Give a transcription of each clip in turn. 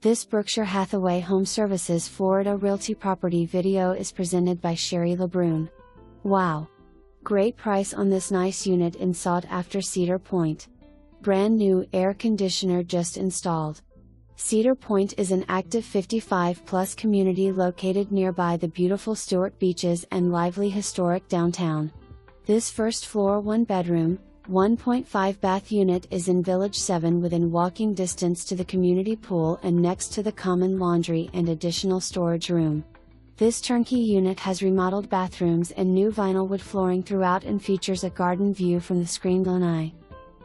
This Berkshire Hathaway HomeServices Florida Realty property video is presented by Sherry LeBrun. Wow! Great price on this nice unit in sought-after Cedar Pointe. Brand new air conditioner just installed. Cedar Pointe is an active 55-plus community located nearby the beautiful Stuart beaches and lively historic downtown. This first-floor one-bedroom, 1.5 bath unit is in Village 7 within walking distance to the community pool and next to the common laundry and additional storage room. This turnkey unit has remodeled bathrooms and new vinyl wood flooring throughout and features a garden view from the screened lanai.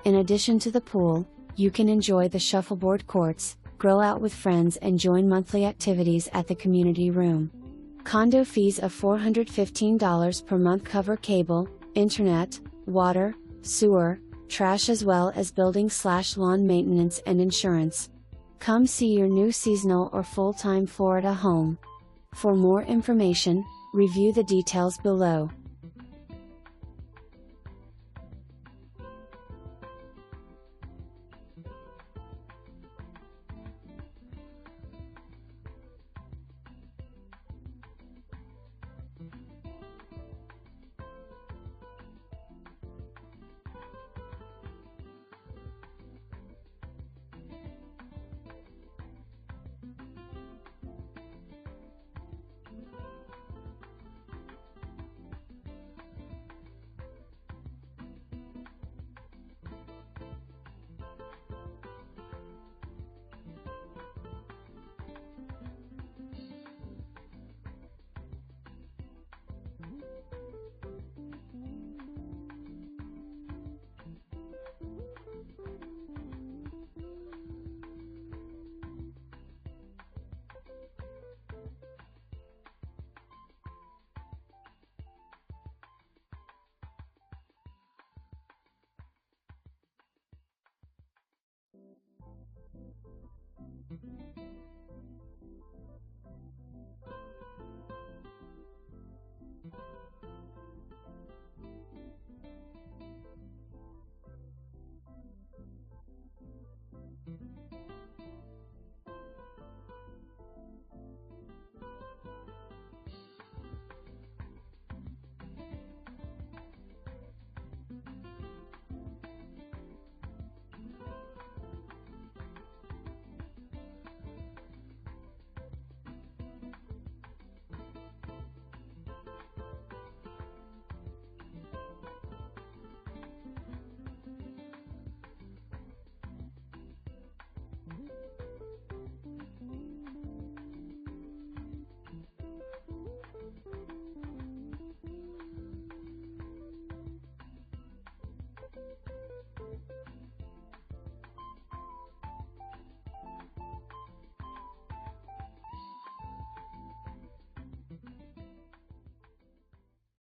In addition to the pool, you can enjoy the shuffleboard courts, grill out with friends and join monthly activities at the community room. Condo fees of $415 per month cover cable, internet, water, sewer, trash as well as building/lawn maintenance and insurance. Come see your new seasonal or full-time Florida home. For more information, review the details below.